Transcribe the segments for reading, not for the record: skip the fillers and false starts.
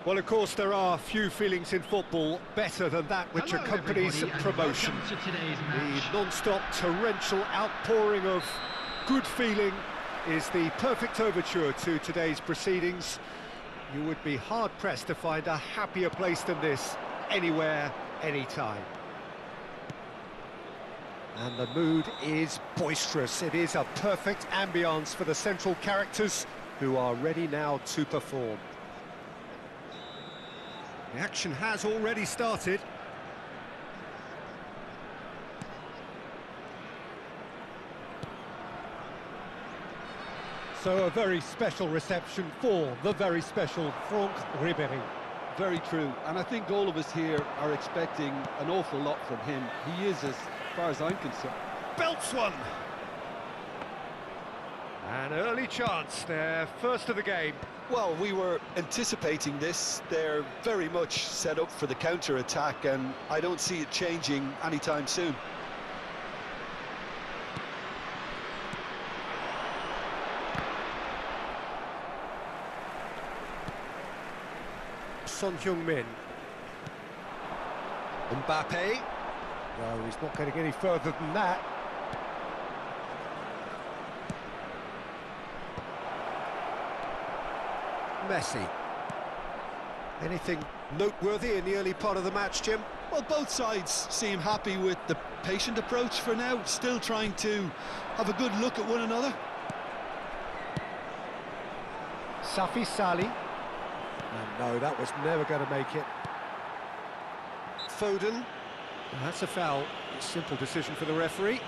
Well, of course, there are few feelings in football better than that which accompanies promotion. The non-stop torrential outpouring of good feeling is the perfect overture to today's proceedings. You would be hard-pressed to find a happier place than this, anywhere, anytime. And the mood is boisterous. It is a perfect ambience for the central characters who are ready now to perform. The action has already started. So a very special reception for the very special Franck Ribéry. Very true, and I think all of us here are expecting an awful lot from him. He is, as far as I'm concerned. Belts one! An early chance, their first of the game. Well, we were anticipating this. They're very much set up for the counter-attack, and I don't see it changing anytime soon. Son Heung-min. Mbappe. No, he's not getting any further than that. Messi. Anything noteworthy in the early part of the match, Jim? Well, both sides seem happy with the patient approach for now, still trying to have a good look at one another. Safi Sali. And no, that was never going to make it. Foden. And that's a foul. A simple decision for the referee.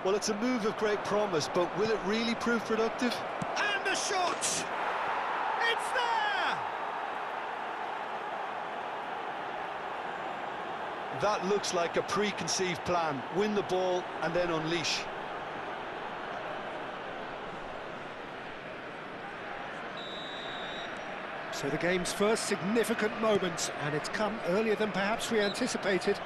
Well, it's a move of great promise, but will it really prove productive? And the shot! It's there! That looks like a preconceived plan. Win the ball and then unleash. So the game's first significant moment, and it's come earlier than perhaps we anticipated.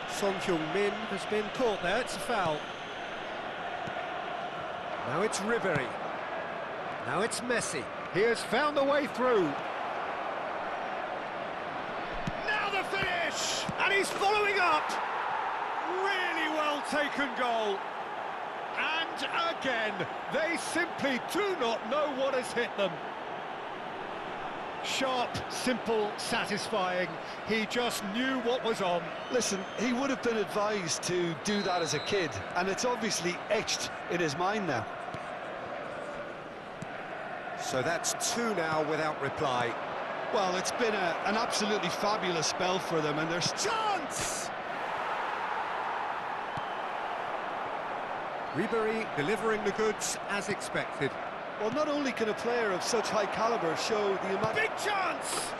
Son Heung-min has been caught there, it's a foul. Now it's Ribéry. Now it's Messi. He has found a way through. Now the finish! And he's following up! Really well taken goal. And again, they simply do not know what has hit them. Sharp, simple, satisfying. He just knew what was on. Listen, he would have been advised to do that as a kid, and it's obviously etched in his mind now. So that's two now without reply. Well, it's been an absolutely fabulous spell for them, and there's Chance! Ribéry delivering the goods as expected. Well, not only can a player of such high caliber show the amount... Big chance!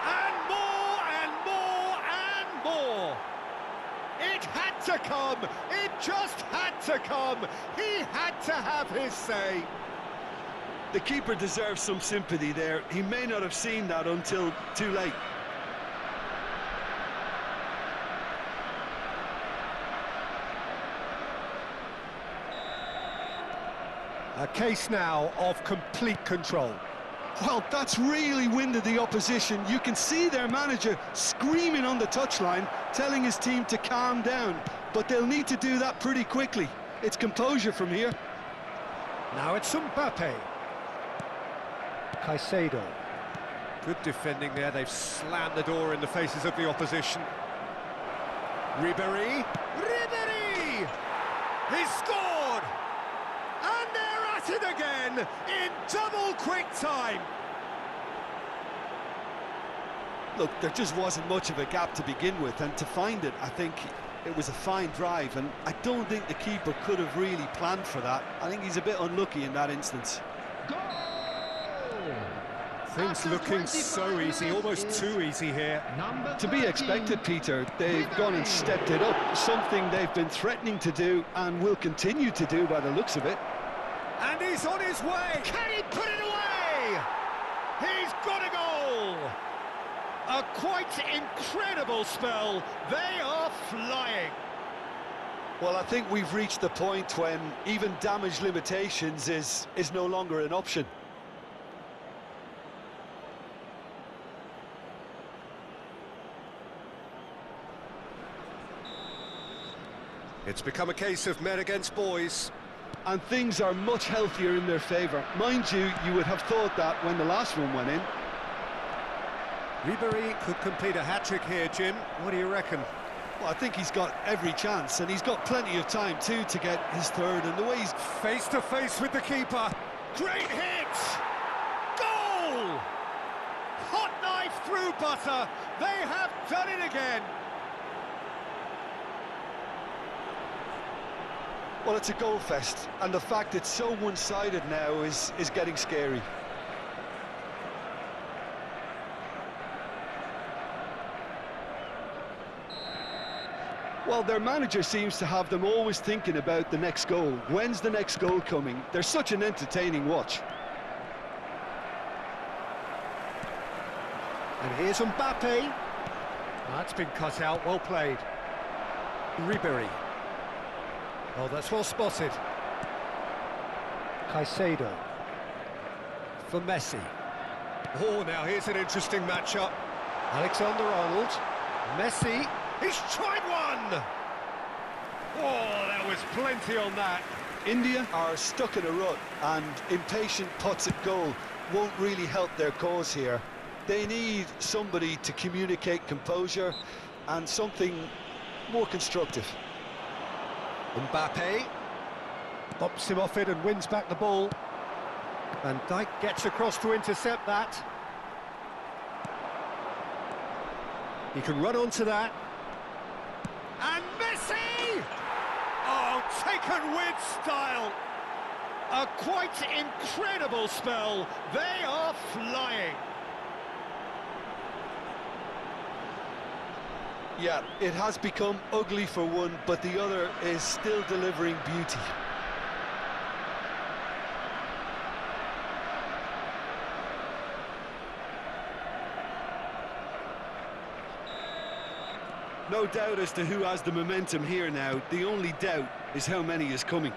And more, and more, and more! It had to come! It just had to come! He had to have his say! The keeper deserves some sympathy there. He may not have seen that until too late. A case now of complete control. Well, that's really winded the opposition. You can see their manager screaming on the touchline, telling his team to calm down. But they'll need to do that pretty quickly. It's composure from here. Now it's Mbappe. Caicedo. Good defending there. They've slammed the door in the faces of the opposition. Ribéry. Ribéry! He's scored! And they're at it again in double quick time. Look, there just wasn't much of a gap to begin with, and to find it, I think it was a fine drive, and I don't think the keeper could have really planned for that. I think he's a bit unlucky in that instance. Things looking so easy, almost too easy here. To be expected, Peter. They've gone and stepped it up, something they've been threatening to do and will continue to do by the looks of it. And he's on his way! Can he put it away? He's got a goal! A quite incredible spell. They are flying. Well, I think we've reached the point when even damage limitations is no longer an option. It's become a case of men against boys. And things are much healthier in their favour. Mind you, you would have thought that when the last one went in. Ribéry could complete a hat-trick here, Jim. What do you reckon? Well, I think he's got every chance, and he's got plenty of time too to get his third, and the way he's face to face with the keeper. Great hit! Goal! Hot knife through butter. They have done it again. Well, it's a goal fest, and the fact it's so one-sided now is getting scary. Well, their manager seems to have them always thinking about the next goal. When's the next goal coming? They're such an entertaining watch. And here's Mbappe. That's been cut out, well played. Ribéry. Oh, that's well spotted. Caicedo. For Messi. Oh, now here's an interesting matchup. Alexander-Arnold. Messi. He's tried one! Oh, there was plenty on that. India are stuck in a rut, and impatient putts at goal won't really help their cause here. They need somebody to communicate composure and something more constructive. Mbappe bumps him off it and wins back the ball. Van Dijk gets across to intercept that. He can run onto that. And Messi! Oh, taken with style. A quite incredible spell. They are flying. Yeah, it has become ugly for one, but the other is still delivering beauty. No doubt as to who has the momentum here now. The only doubt is how many is coming.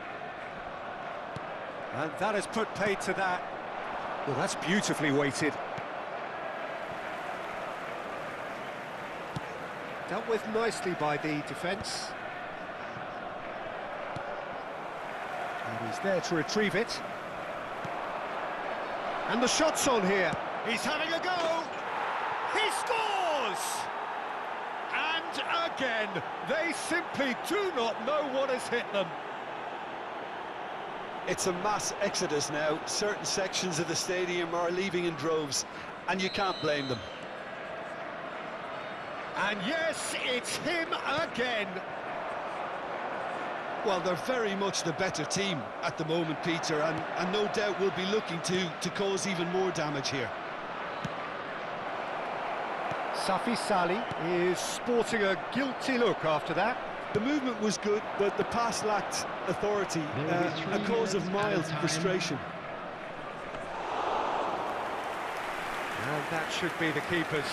And that has put paid to that. Well, that's beautifully weighted. Dealt with nicely by the defence. And he's there to retrieve it. And the shot's on here. He's having a go. He scores! And again, they simply do not know what has hit them. It's a mass exodus now. Certain sections of the stadium are leaving in droves, and you can't blame them. And yes, it's him again. Well, they're very much the better team at the moment, Peter, and no doubt will be looking to cause even more damage here. Safi Salih is sporting a guilty look after that. The movement was good, but the pass lacked authority, a cause of mild frustration. And that should be the keeper's.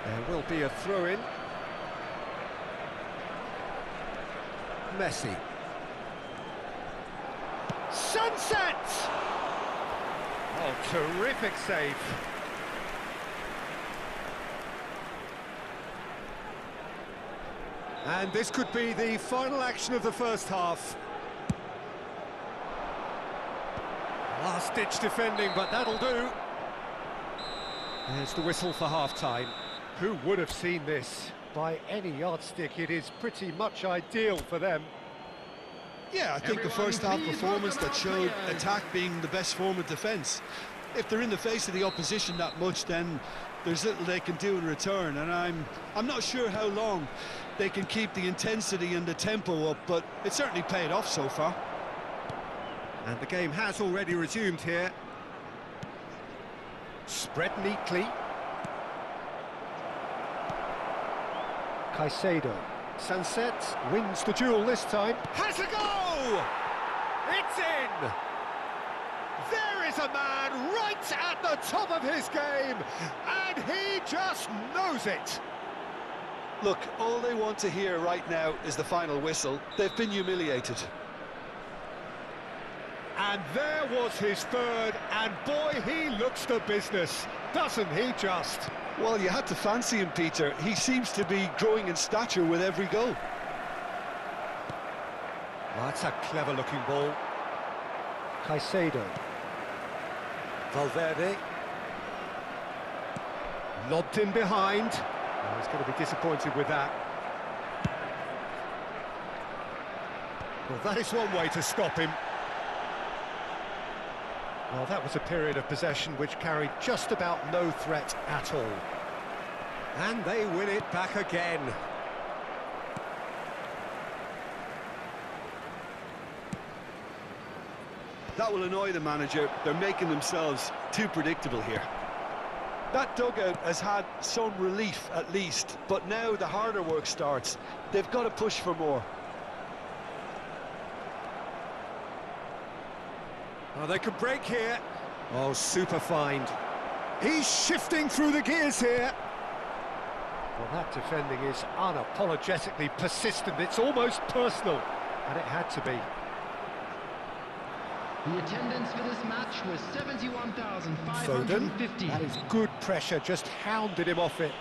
There will be a throw-in. Messi. Sunset! Oh, terrific save. And this could be the final action of the first half. Last-ditch defending, but that'll do. There's the whistle for half-time. Who would have seen this? By any yardstick, it is pretty much ideal for them. Yeah, I think the first half performance that showed attack being the best form of defence. If they're in the face of the opposition that much, then there's little they can do in return, and I'm not sure how long they can keep the intensity and the tempo up, but it certainly paid off so far. And the game has already resumed here. Spread neatly. Caicedo. Sunset wins the duel this time. Has a go! It's in! There is a man right at the top of his game, and he just knows it. Look, all they want to hear right now is the final whistle. They've been humiliated. And there was his third, and boy, he looks the business, doesn't he just? Well, you had to fancy him, Peter. He seems to be growing in stature with every goal. Oh, that's a clever-looking ball. Caicedo. Valverde. Lobbed in behind. Oh, he's going to be disappointed with that. Well, that is one way to stop him. Well, that was a period of possession which carried just about no threat at all. And they win it back again. That will annoy the manager. They're making themselves too predictable here. That dugout has had some relief at least, but now the harder work starts. They've got to push for more. Oh, they could break here. Oh, super find. He's shifting through the gears here. Well, that defending is unapologetically persistent. It's almost personal, and it had to be. The attendance for this match was 71,550. Foden, that is good pressure, just hounded him off it.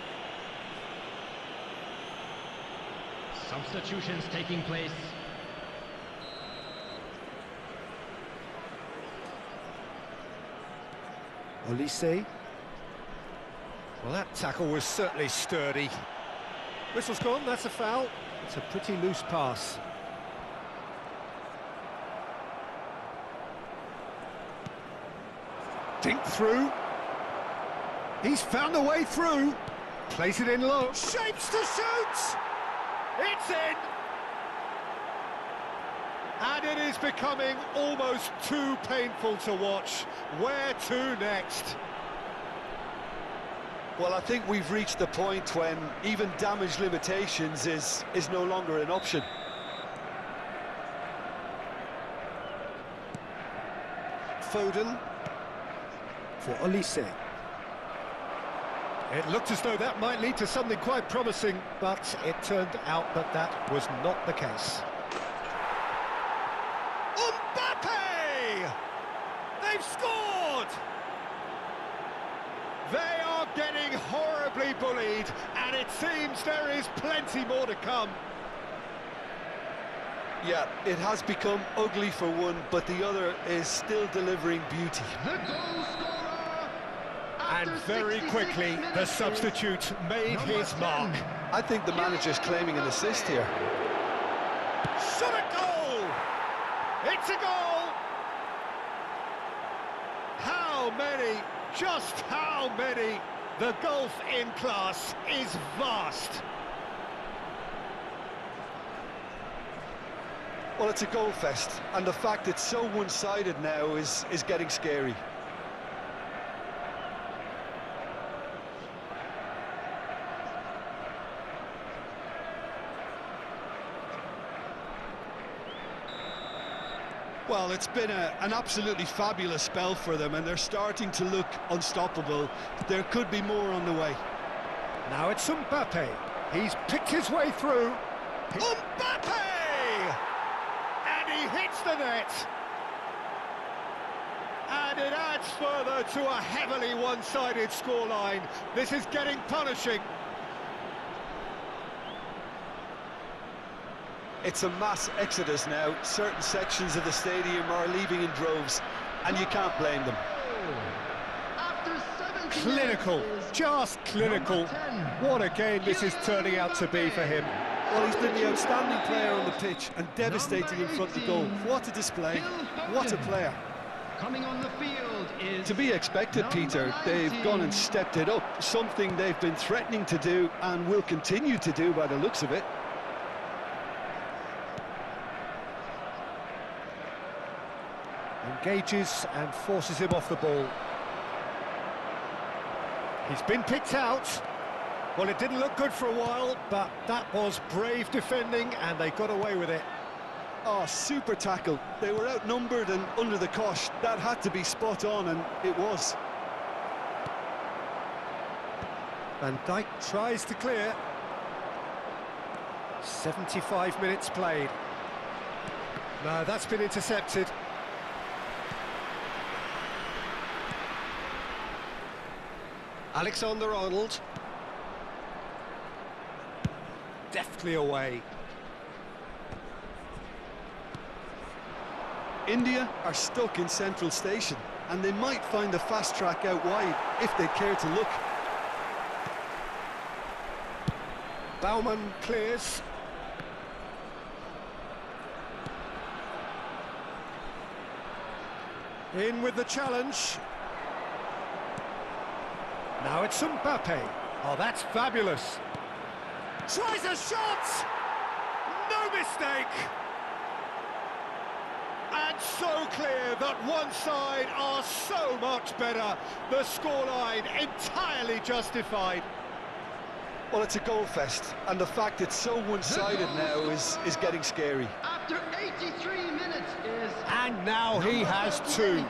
Substitutions taking place. Olise. Well, that tackle was certainly sturdy. Whistle's gone, that's a foul. It's a pretty loose pass. Dink through. He's found a way through. Plays it in low. Shapes to shoot! It's in! And it is becoming almost too painful to watch. Where to next? Well, I think we've reached the point when even damage limitations is no longer an option. Foden for Olise. It looked as though that might lead to something quite promising, but it turned out that that was not the case. Mbappe! They've scored! They are getting horribly bullied, and it seems there is plenty more to come. Yeah, it has become ugly for one, but the other is still delivering beauty. The goal scorer! And very quickly, the substitute made his mark. I think the manager's claiming an assist here. Shot a goal! It's a goal! How many? Just how many? The gulf in class is vast. Well, it's a goal fest, and the fact it's so one-sided now is getting scary. Well, it's been an absolutely fabulous spell for them, and they're starting to look unstoppable. There could be more on the way. Now it's Mbappe. He's picked his way through. Mbappe! And he hits the net. And it adds further to a heavily one-sided scoreline. This is getting punishing. It's a mass exodus now. Certain sections of the stadium are leaving in droves, and you can't blame them. Clinical, just clinical. What a game this is turning out to be for him. Well, he's been the outstanding player on the pitch and devastating in front of goal. What a display, what a player. Coming on the field is... To be expected, Peter. They've gone and stepped it up, something they've been threatening to do and will continue to do by the looks of it. Engages and forces him off the ball. He's been picked out. Well, it didn't look good for a while, but that was brave defending and they got away with it. Oh, super tackle. They were outnumbered and under the cosh. That had to be spot on, and it was. Van Dijk tries to clear. 75 minutes played. No, that's been intercepted. Alexander-Arnold. Deftly away. India are stuck in Central Station, and they might find the fast track out wide if they care to look. Baumann clears. In with the challenge. Now it's Mbappe. Oh, that's fabulous. Tries a shot! No mistake! And so clear that one side are so much better. The scoreline entirely justified. Well, it's a goal fest, and the fact it's so one-sided now is getting scary. After 83 minutes is... And now he has two.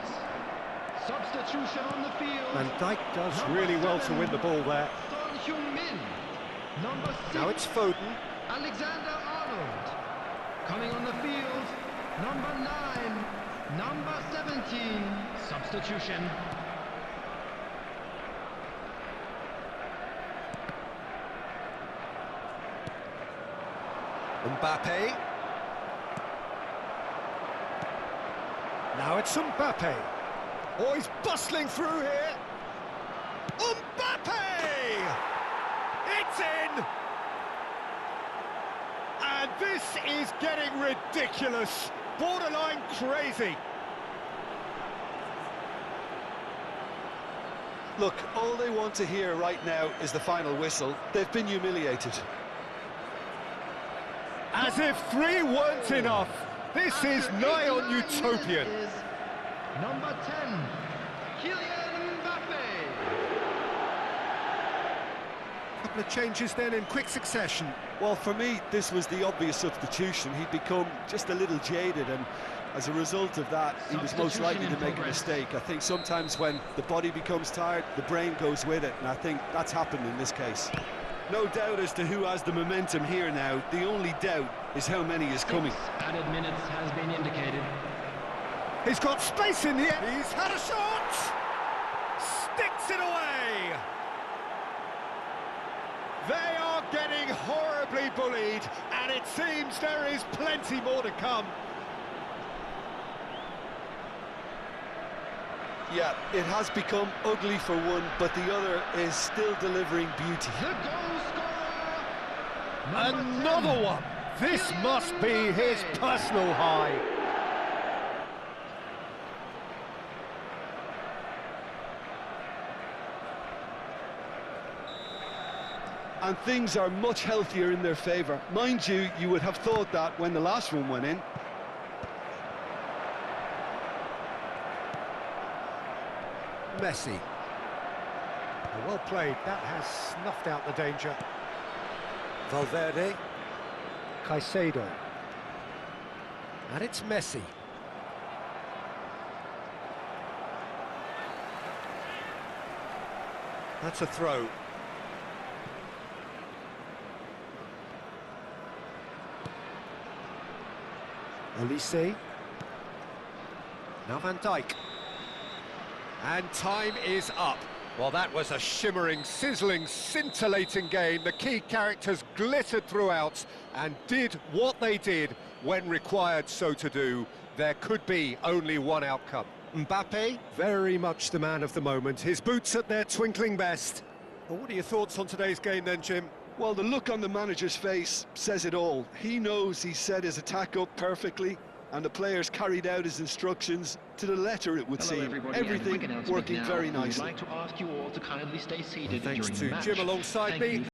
Substitution on the field. Van Dijk does really well to win the ball there. Son Heung-min. Number 6. Now it's Foden. Alexander-Arnold. Coming on the field. Number 9. Number 17. Substitution. Mbappe. Now it's Mbappe. Oh, he's bustling through here. Mbappe! It's in! And this is getting ridiculous. Borderline crazy. Look, all they want to hear right now is the final whistle. They've been humiliated. As if 3 weren't enough. This is nigh on utopian. Number 10, Kylian Mbappe. Couple of changes then in quick succession. Well, for me, this was the obvious substitution. He'd become just a little jaded, and as a result of that, he was most likely to make a mistake. I think sometimes when the body becomes tired, the brain goes with it, and I think that's happened in this case. No doubt as to who has the momentum here now. The only doubt is how many is coming. Added minutes has been indicated. He's got space in the end. He's had a shot! Sticks it away! They are getting horribly bullied, and it seems there is plenty more to come. Yeah, it has become ugly for one, but the other is still delivering beauty. The goal scorer, Another 10, one! This must be his personal high. And things are much healthier in their favour. Mind you, you would have thought that when the last one went in. Messi. Well played, that has snuffed out the danger. Valverde. Caicedo. And it's Messi. That's a throw. Olise. Now Van Dijk. And time is up. Well, that was a shimmering, sizzling, scintillating game. The key characters glittered throughout and did what they did when required so to do. There could be only one outcome. Mbappe, very much the man of the moment. His boots at their twinkling best. Well, what are your thoughts on today's game then, Jim? Well, the look on the manager's face says it all. He knows he set his attack up perfectly, and the players carried out his instructions to the letter, it would seem. Everything working very nicely. I'd like to ask you all to kindly stay seated. Thanks during to the match. Jim alongside Thank me. you.